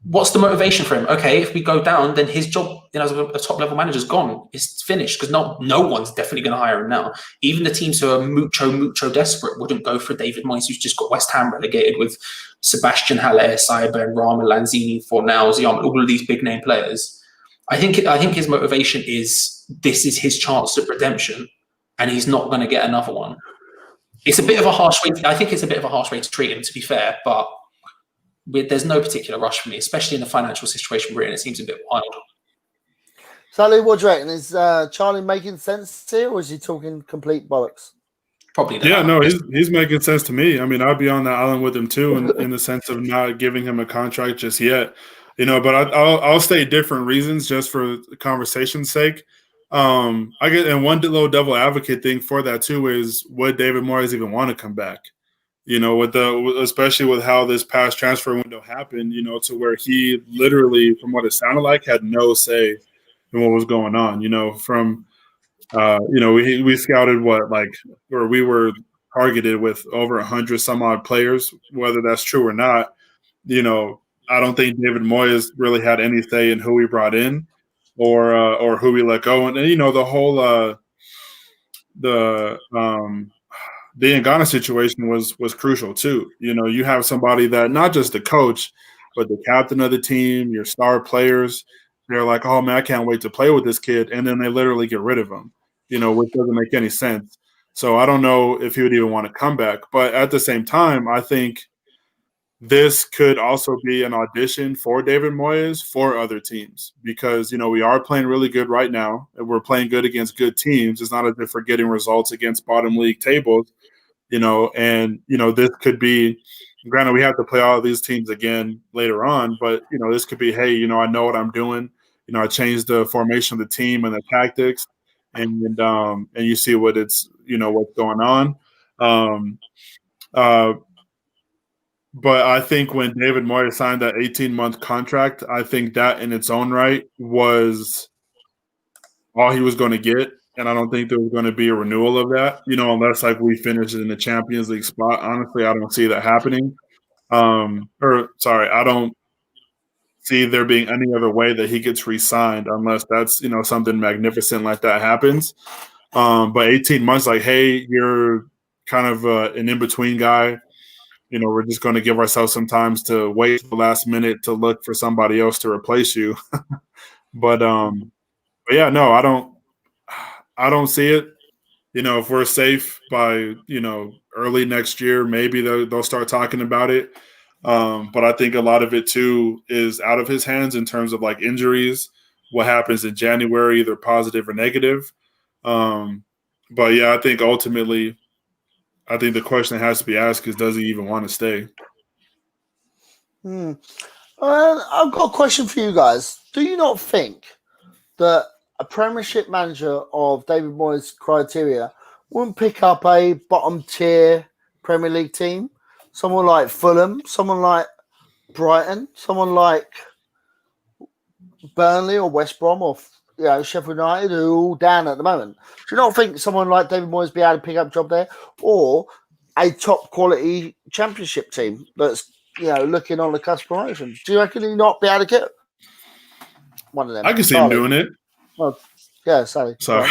Speaker 3: what's the motivation for him? Okay, if we go down, then his job as a top-level manager is gone. It's finished, because no one's definitely going to hire him now. Even the teams who are mucho desperate wouldn't go for David Moyes, who's just got West Ham relegated with Sebastian Haller, Cyber, Rama, Lanzini, Fornals, all of these big-name players. I think his motivation is this is his chance at redemption, and he's not going to get another one. It's a bit of a harsh way. I think it's a bit of a harsh way to treat him, to be fair, but There's no particular rush for me, especially in the financial situation we're in. It seems a bit wild.
Speaker 2: Sally, what do you reckon? Is Charlie making sense here, or is he talking complete bollocks?
Speaker 3: Probably the
Speaker 4: Yeah,
Speaker 3: latter.
Speaker 4: no, he's making sense to me. I mean, I'd be on that island with him too, in the sense of not giving him a contract just yet, But I'll state different reasons just for conversation's sake. I get, and one little devil advocate thing for that too is, would David Moyes even want to come back? Especially with how this past transfer window happened, to where he literally, from what it sounded like, had no say in what was going on. We scouted or we were targeted with over 100 some odd players. Whether that's true or not, I don't think David Moyes really had any say in who we brought in or who we let go. And the whole the Ngana situation was crucial too. You have somebody that, not just the coach, but the captain of the team, your star players, they're like, oh man, I can't wait to play with this kid, and then they literally get rid of him, which doesn't make any sense. So I don't know if he would even want to come back. But at the same time, I think this could also be an audition for David Moyes for other teams, because we are playing really good right now, and we're playing good against good teams. It's not as if we're getting results against bottom league tables. This could be, granted, we have to play all of these teams again later on, but this could be, hey, I know what I'm doing. I changed the formation of the team and the tactics, and you see what it's, what's going on. But I think when David Moyes signed that 18-month contract, I think that in its own right was all he was going to get. And I don't think there was going to be a renewal of that, unless we finish in the Champions League spot. Honestly, I don't see that happening. I don't see there being any other way that he gets re-signed, unless that's, something magnificent like that happens. But 18 months, hey, you're kind of an in-between guy. We're just going to give ourselves some time to wait the last minute to look for somebody else to replace you. But yeah, no, I don't see it. If we're safe by, early next year, maybe they'll start talking about it. But I think a lot of it too is out of his hands in terms of injuries, what happens in January, either positive or negative. But yeah, I think ultimately, the question that has to be asked is, does he even want to stay?
Speaker 2: I've got a question for you guys. Do you not think that a Premiership manager of David Moyes' criteria wouldn't pick up a bottom tier Premier League team? Someone like Fulham, someone like Brighton, someone like Burnley or West Brom or Sheffield United, who are all down at the moment. Do you not think someone like David Moyes would be able to pick up a job there, or a top quality Championship team that's looking on the cusp of promotion? Do you reckon he'd not be able to get one of them?
Speaker 4: I can see him doing it.
Speaker 2: Well, yeah, Sorry.
Speaker 4: Sorry. I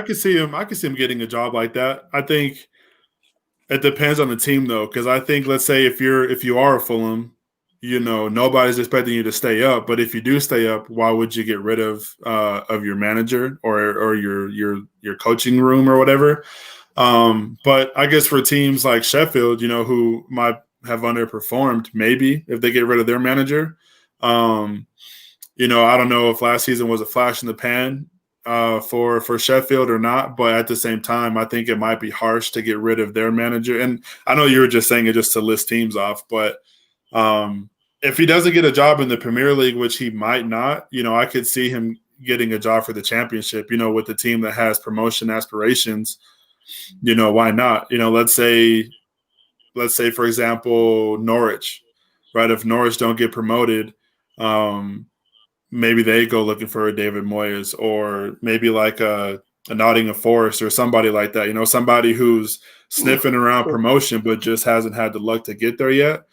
Speaker 4: could see him. I could see him getting a job like that. I think it depends on the team, though, because I think, let's say if you are a Fulham, nobody's expecting you to stay up. But if you do stay up, why would you get rid of your manager or your coaching room or whatever? But I guess for teams like Sheffield, who might have underperformed, maybe if they get rid of their manager. I don't know if last season was a flash in the pan for Sheffield or not, but at the same time, I think it might be harsh to get rid of their manager. And I know you were just saying it just to list teams off, but if he doesn't get a job in the Premier League, which he might not, I could see him getting a job for the Championship, with the team that has promotion aspirations. Why not? Let's say, for example, Norwich, right? If Norwich don't get promoted, maybe they go looking for a David Moyes, or maybe a Nottingham Forest or somebody like that, somebody who's sniffing around promotion but just hasn't had the luck to get there yet.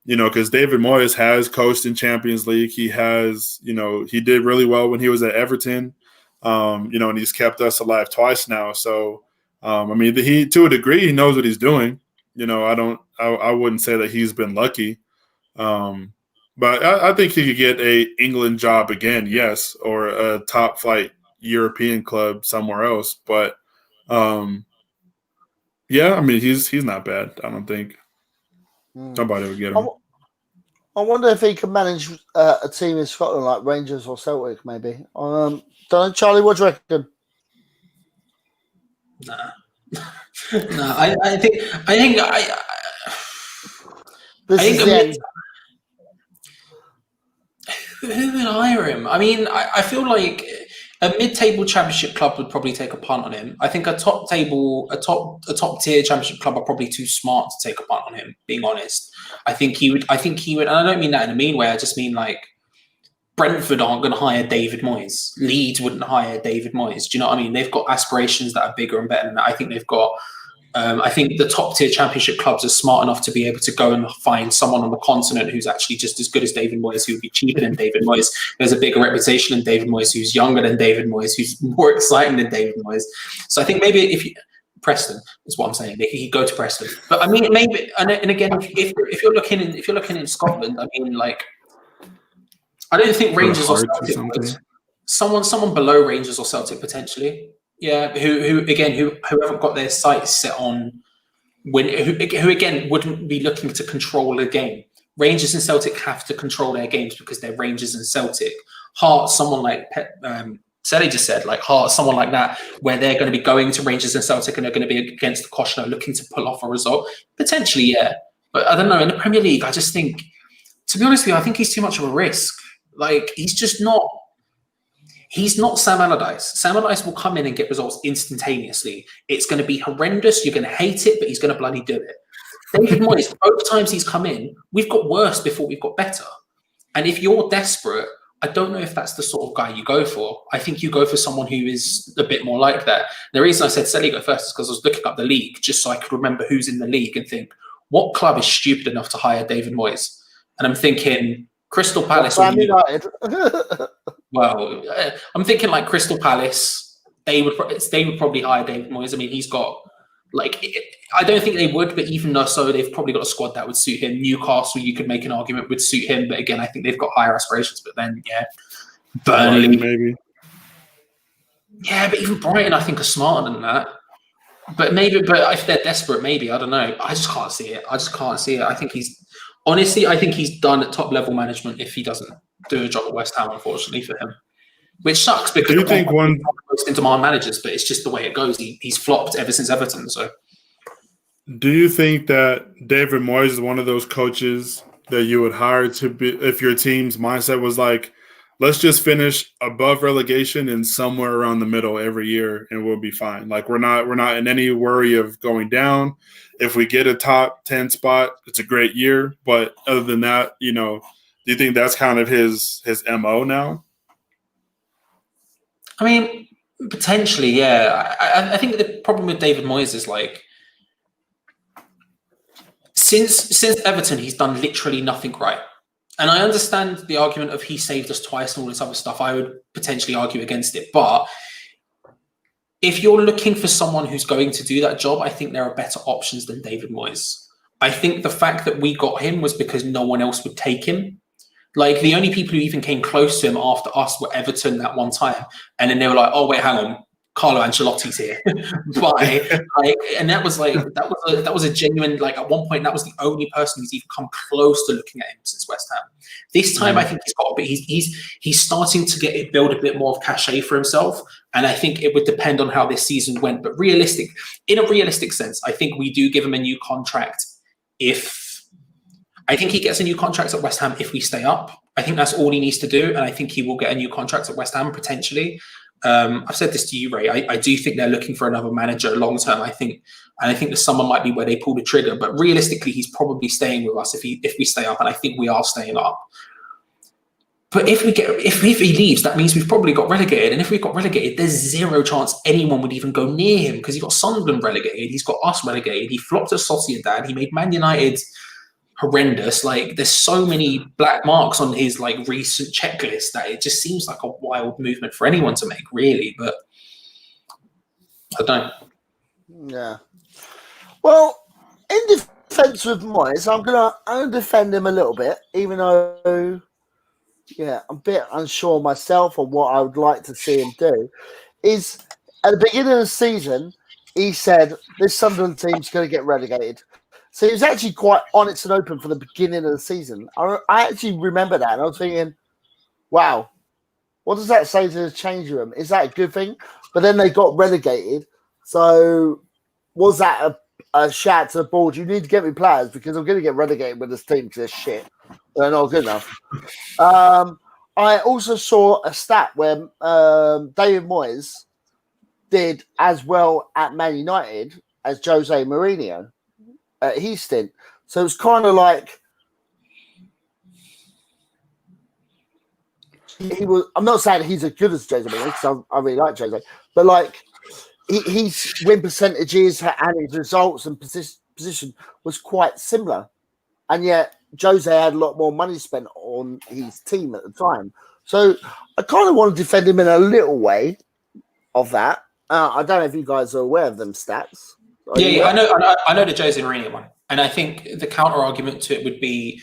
Speaker 4: Because David Moyes has coached in Champions League. He has, he did really well when he was at Everton, and he's kept us alive twice now. So, he, to a degree, he knows what he's doing. I wouldn't say that he's been lucky. But I think he could get a England job again, yes, or a top flight European club somewhere else. But yeah, he's not bad, I don't think. Somebody will get
Speaker 2: I,
Speaker 4: him.
Speaker 2: I wonder if he can manage a team in Scotland like Rangers or Celtic, maybe. Don't know, Charlie, what do you reckon?
Speaker 3: Nah. No, I think
Speaker 2: This
Speaker 3: I think
Speaker 2: is the end.
Speaker 3: who would hire him? I mean, I feel like a mid-table championship club would probably take a punt on him. I think a top tier championship club are probably too smart to take a punt on him. Being honest, I think he would. And I don't mean that in a mean way. I just mean like Brentford aren't going to hire David Moyes. Leeds wouldn't hire David Moyes. Do you know what I mean? They've got aspirations that are bigger and better than that. I think they've got. I think the top tier championship clubs are smart enough to be able to go and find someone on the continent who's actually just as good as David Moyes, who would be cheaper than David Moyes. There's a bigger reputation than David Moyes, who's younger than David Moyes, who's more exciting than David Moyes. So I think maybe if you Preston is what I'm saying. If you go to Preston, but I mean maybe and again if you're looking in Scotland, I mean like I don't think Rangers or Celtic would. Someone below Rangers or Celtic potentially. Yeah, who haven't got their sights set on who again wouldn't be looking to control the game. Rangers and Celtic have to control their games because they're Rangers and Celtic. Hearts, someone like Sally just said, like Hearts, someone like that, where they're going to be going to Rangers and Celtic and they're going to be against the Koshno looking to pull off a result. Potentially, yeah. But I don't know. In the Premier League, I just think, to be honest with you, I think he's too much of a risk. Like, he's just not. He's not Sam Allardyce. Sam Allardyce will come in and get results instantaneously. It's going to be horrendous. You're going to hate it, but he's going to bloody do it. David Moyes, both times he's come in, we've got worse before we've got better. And if you're desperate, I don't know if that's the sort of guy you go for. I think you go for someone who is a bit more like that. The reason I said Selly go first is because I was looking up the league just so I could remember who's in the league and think, what club is stupid enough to hire David Moyes? And I'm thinking Crystal Palace.
Speaker 2: United.
Speaker 3: Well, I'm thinking like Crystal Palace. They would probably hire David Moyes. I mean, he's got I don't think they would, but even though so, they've probably got a squad that would suit him. Newcastle, you could make an argument would suit him, but again, I think they've got higher aspirations. But then, yeah, Burnley,
Speaker 4: maybe.
Speaker 3: Yeah, but even Brighton, I think, are smarter than that. But if they're desperate, maybe I don't know. I just can't see it. I think he's done at top level management if he doesn't do a job at West Ham, unfortunately for him. Which sucks because
Speaker 4: you think one
Speaker 3: most in demand managers, but it's just the way it goes. He's flopped ever since Everton. So,
Speaker 4: do you think that David Moyes is one of those coaches that you would hire to be if your team's mindset was like, let's just finish above relegation and somewhere around the middle every year, and we'll be fine. Like we're not in any worry of going down. If we get a top 10 spot, it's a great year. But other than that, do you think that's kind of his MO now?
Speaker 3: I mean, potentially, yeah. I think the problem with David Moyes is like, since Everton, he's done literally nothing right. And I understand the argument of he saved us twice and all this other stuff. I would potentially argue against it. But if you're looking for someone who's going to do that job, I think there are better options than David Moyes. I think the fact that we got him was because no one else would take him. Like, the only people who even came close to him after us were Everton that one time. And then they were like, oh, wait, hang on. Carlo Ancelotti's here. And that was a genuine, like, at one point, that was the only person who's even come close to looking at him since West Ham. This time, I think he's got a bit, he's starting to build a bit more of cachet for himself. And I think it would depend on how this season went. But in a realistic sense, I think we do give him a new contract I think he gets a new contract at West Ham if we stay up. I think that's all he needs to do. And I think he will get a new contract at West Ham, potentially. I've said this to you, Ray. I do think they're looking for another manager long term. I think the summer might be where they pull the trigger. But realistically, he's probably staying with us if we stay up. And I think we are staying up. But if he leaves, that means we've probably got relegated. And if we got relegated, there's zero chance anyone would even go near him because he's got Sunderland relegated. He's got us relegated. He flopped at Sociedad. He made Man United horrendous. Like, there's so many black marks on his like recent checklist that it just seems like a wild movement for anyone to make, really. But I don't.
Speaker 2: Yeah. Well, in defense with Moyes, I'm gonna defend him a little bit, even though, yeah, I'm a bit unsure myself on what I would like to see him do. Is at the beginning of the season, he said this Sunderland team's going to get relegated. So he was actually quite honest and open for the beginning of the season. I actually remember that, and I was thinking, wow, what does that say to the change room? Is that a good thing? But then they got relegated. So was that a shout to the board? You need to get me players because I'm going to get relegated with this team because they're shit. They're not good enough. I also saw a stat where David Moyes did as well at Man United as Jose Mourinho at his stint. So it's kind of like he was. I'm not saying he's as good as Jose Mourinho because I really like Jose, but like his win percentages and his results and position was quite similar, and yet Jose had a lot more money spent on his team at the time. So I kind of want to defend him in a little way of that. I don't know if you guys are aware of them stats.
Speaker 3: Yeah, I know the Jose Mourinho one, and I think the counter argument to it would be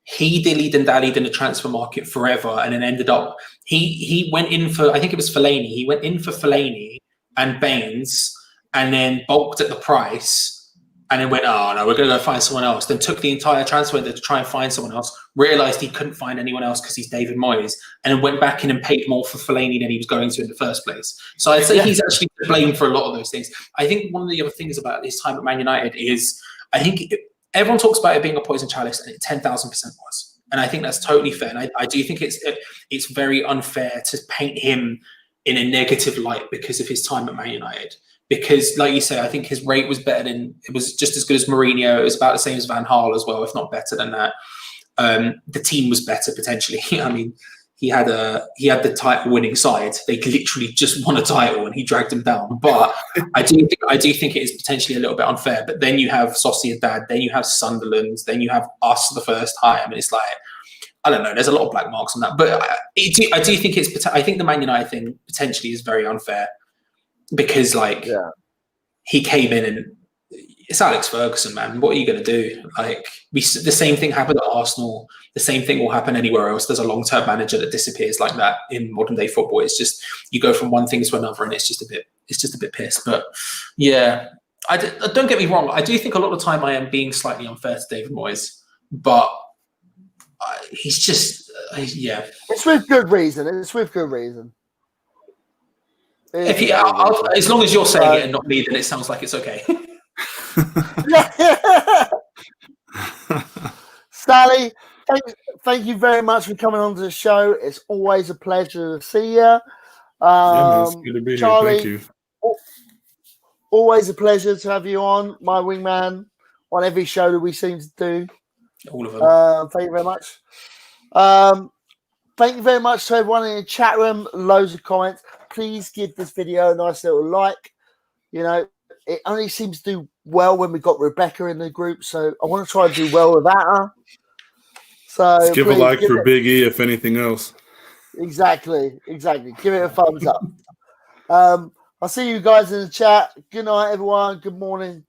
Speaker 3: he dillied and dallied in the transfer market forever, and then ended up he went in for, I think it was Fellaini. He went in for Fellaini and Baines, and then balked at the price, and then went, oh no, we're going to go find someone else. Then took the entire transfer window to try and find someone else. Realised he couldn't find anyone else because he's David Moyes, and then went back in and paid more for Fellaini than he was going to in the first place. So I'd say he's actually to blame for a lot of those things. I think one of the other things about his time at Man United is, I think everyone talks about it being a poison chalice, and it 10,000% was. And I think that's totally fair. And I do think it's very unfair to paint him in a negative light because of his time at Man United. Because, like you say, I think his rate was better than, it was just as good as Mourinho. It was about the same as Van Gaal as well, if not better than that. The team was better potentially. I mean, he had the title winning side. They literally just won a title and he dragged them down. But I do think it is potentially a little bit unfair. But then you have Sociedad, then you have Sunderland, then you have us the first time, and it's like, I don't know. There's a lot of black marks on that. But I do think I think the Man United thing potentially is very unfair because he came in and it's Alex Ferguson, man. What are you going to do? Like the same thing happened at Arsenal. The same thing will happen anywhere else. There's a long-term manager that disappears like that in modern-day football. It's just you go from one thing to another, and it's just a bit pissed. But yeah, don't get me wrong. I do think a lot of the time I am being slightly unfair to David Moyes, but he's just
Speaker 2: It's with good reason.
Speaker 3: As long as you're saying it and not me, then it sounds like it's okay.
Speaker 2: Sally, thank you very much for coming on to the show. It's always a pleasure to see you.
Speaker 4: Man, it's good to be
Speaker 2: Charlie,
Speaker 4: here. Thank you.
Speaker 2: Always a pleasure to have you on, my wingman, on every show that we seem to do.
Speaker 3: All of them.
Speaker 2: Thank you very much. Thank you very much to everyone in the chat room. Loads of comments. Please give this video a nice little like. You know, it only seems to do well when we got Rebecca in the group, so I want to try and do well with that. So
Speaker 4: let's give a like for Big E, if anything else.
Speaker 2: Exactly. Give it a thumbs up. I'll see you guys in the chat. Good night, everyone. Good morning.